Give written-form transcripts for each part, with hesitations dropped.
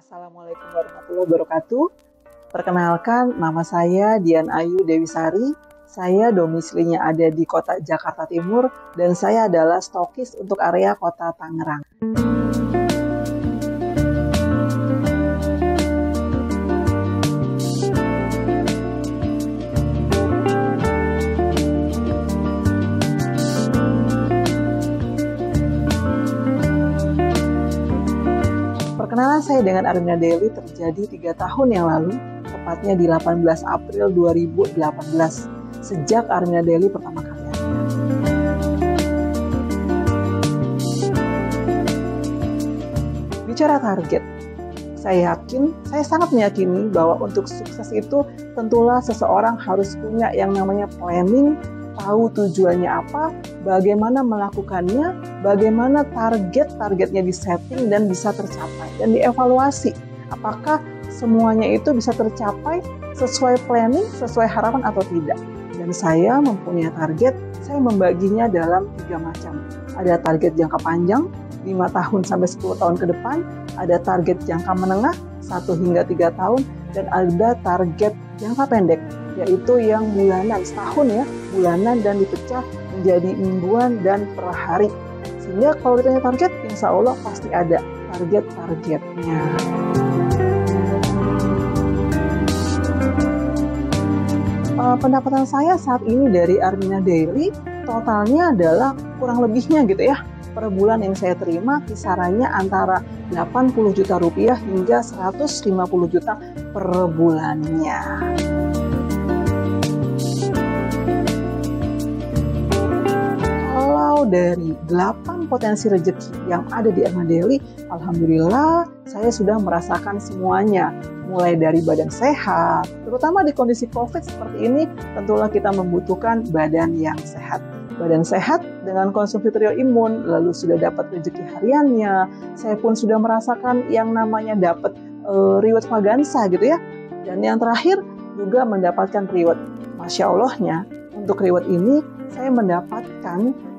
Assalamualaikum warahmatullahi wabarakatuh. Perkenalkan, nama saya Dian Ayu Dewi Sari. Saya domisilinya ada di kota Jakarta Timur dan saya adalah stokis untuk area kota Tangerang. Perkenalan saya dengan Armina Daily terjadi 3 tahun yang lalu, tepatnya di 18 April 2018, sejak Armina Daily pertama kali ada. Bicara target, saya sangat meyakini bahwa untuk sukses itu tentulah seseorang harus punya yang namanya planning, tahu tujuannya apa, bagaimana melakukannya, bagaimana targetnya disetting dan bisa tercapai dan dievaluasi apakah semuanya itu bisa tercapai sesuai planning, sesuai harapan atau tidak. Dan saya mempunyai target, saya membaginya dalam 3 macam. Ada target jangka panjang 5 tahun sampai 10 tahun ke depan, ada target jangka menengah 1 hingga 3 tahun, dan ada target jangka pendek yaitu yang bulanan, setahun ya, bulanan dan dipecah menjadi mingguan dan per hari. Sehingga kalau ditanya target, insya Allah pasti ada target-targetnya. Pendapatan saya saat ini dari Armina Daily totalnya adalah kurang lebihnya gitu ya. Per bulan yang saya terima kisarannya antara 80 juta rupiah hingga 150 juta per bulannya. Dari 8 potensi rezeki yang ada di Armina Daily, alhamdulillah saya sudah merasakan semuanya. Mulai dari badan sehat, terutama di kondisi COVID seperti ini, tentulah kita membutuhkan badan yang sehat. Badan sehat dengan konsumsi trio imun, lalu sudah dapat rezeki hariannya. Saya pun sudah merasakan yang namanya dapat reward vagansa gitu ya. Dan yang terakhir juga mendapatkan reward. Masya Allahnya, untuk reward ini saya mendapatkan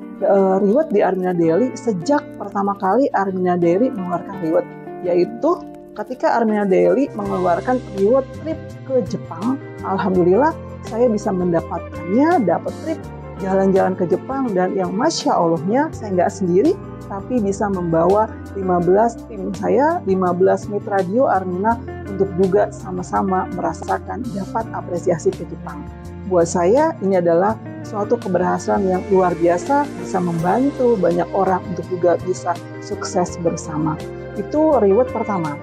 reward di Armina Daily sejak pertama kali Armina Daily mengeluarkan reward, yaitu ketika Armina Daily mengeluarkan reward trip ke Jepang. Alhamdulillah saya bisa mendapatkannya, dapat trip jalan-jalan ke Jepang, dan yang Masya Allahnya saya nggak sendiri tapi bisa membawa 15 tim saya, 15 mitra Dio Armina untuk juga sama-sama merasakan dapat apresiasi ke Jepang. Buat saya ini adalah suatu keberhasilan yang luar biasa, bisa membantu banyak orang untuk juga bisa sukses bersama. Itu reward pertama.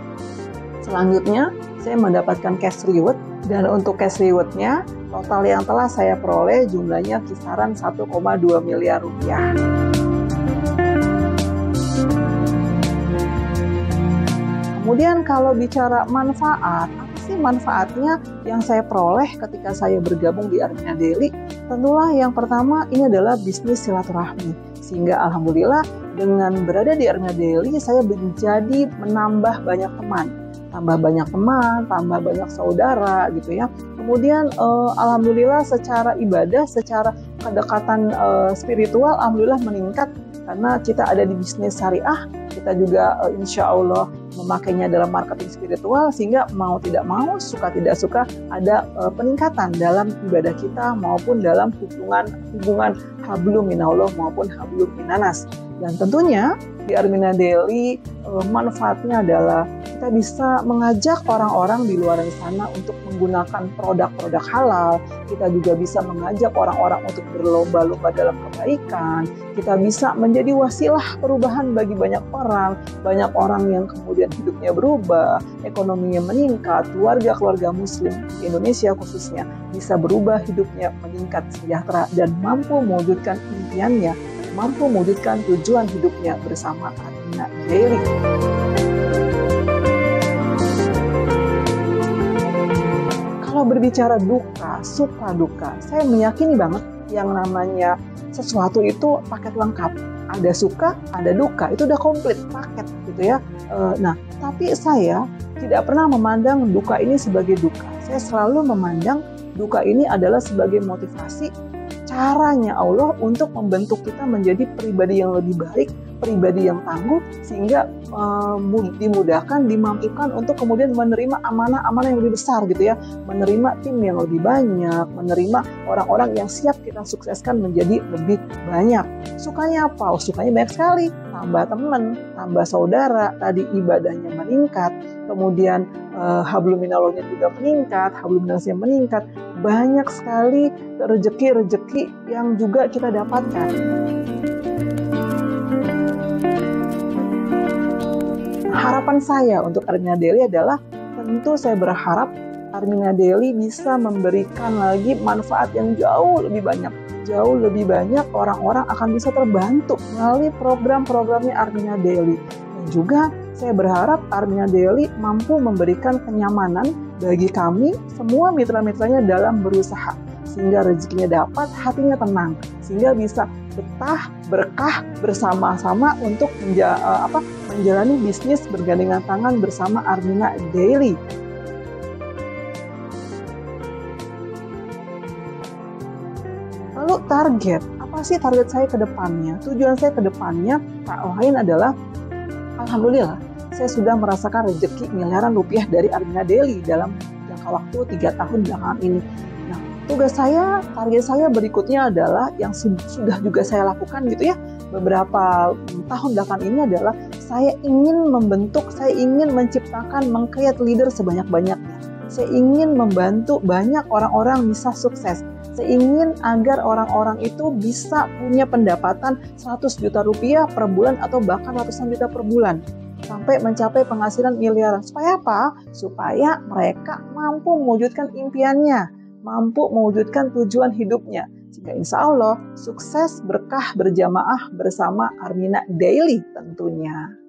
Selanjutnya saya mendapatkan cash reward, dan untuk cash rewardnya total yang telah saya peroleh jumlahnya kisaran 1,2 miliar rupiah. Kemudian kalau bicara manfaat, apa sih manfaatnya yang saya peroleh ketika saya bergabung di Armina Daily? Tentulah yang pertama ini adalah bisnis silaturahmi. Sehingga alhamdulillah dengan berada di Armina Daily saya menjadi menambah banyak teman. Tambah banyak saudara gitu ya. Kemudian alhamdulillah secara ibadah, secara kedekatan spiritual alhamdulillah meningkat karena kita ada di bisnis syariah. Kita juga insya Allah memakainya dalam marketing spiritual, sehingga mau tidak mau, suka tidak suka ada peningkatan dalam ibadah kita maupun dalam hubungan hablum minallah maupun hablum minanas. Dan tentunya di Armina Daily manfaatnya adalah kita bisa mengajak orang-orang di luar sana untuk menggunakan produk-produk halal. Kita juga bisa mengajak orang-orang untuk berlomba-lomba dalam kebaikan. Kita bisa menjadi wasilah perubahan bagi banyak orang yang kemudian hidupnya berubah, ekonominya meningkat, keluarga muslim di Indonesia khususnya bisa berubah, hidupnya meningkat sejahtera dan mampu mewujudkan impiannya, mampu mewujudkan tujuan hidupnya bersama Armina Daily. Kalau berbicara duka, suka duka, saya meyakini banget yang namanya sesuatu itu paket lengkap. Ada suka, ada duka, itu udah komplit paket gitu ya. Nah, tapi saya tidak pernah memandang duka ini sebagai duka. Saya selalu memandang duka ini adalah sebagai motivasi, caranya Allah untuk membentuk kita menjadi pribadi yang lebih baik, pribadi yang tangguh sehingga dimudahkan, dimampukan untuk kemudian menerima amanah-amanah yang lebih besar gitu ya, menerima tim yang lebih banyak, menerima orang-orang yang siap kita sukseskan menjadi lebih banyak. Sukanya apa? Sukanya banyak sekali, tambah teman, tambah saudara, tadi ibadahnya meningkat, kemudian hablum minallahnya juga meningkat, hablum minasnya meningkat, banyak sekali rezeki-rezeki yang juga kita dapatkan. Harapan saya untuk Armina Daily adalah tentu saya berharap Armina Daily bisa memberikan lagi manfaat yang jauh lebih banyak. Jauh lebih banyak orang-orang akan bisa terbantu melalui program-programnya Armina Daily. Dan juga saya berharap Armina Daily mampu memberikan kenyamanan bagi kami, semua mitra-mitranya dalam berusaha. Sehingga rezekinya dapat, hatinya tenang. Sehingga bisa betah, berkah bersama-sama untuk menjalani bisnis bergandengan tangan bersama Armina Daily. Lalu target, apa sih target saya ke depannya? Tujuan saya ke depannya tak lain adalah, alhamdulillah, saya sudah merasakan rezeki miliaran rupiah dari Armina Daily dalam jangka waktu 3 tahun belakangan ini. Nah, tugas saya, target saya berikutnya adalah yang sudah juga saya lakukan gitu ya, beberapa tahun belakangan ini adalah saya ingin membentuk, saya ingin menciptakan, meng-create leader sebanyak-banyaknya. Saya ingin membantu banyak orang-orang bisa sukses. Saya ingin agar orang-orang itu bisa punya pendapatan 100 juta rupiah per bulan atau bahkan ratusan juta per bulan. Sampai mencapai penghasilan miliaran. Supaya apa? Supaya mereka mampu mewujudkan impiannya, mampu mewujudkan tujuan hidupnya. Sehingga insya Allah sukses berkah berjamaah bersama Armina Daily tentunya.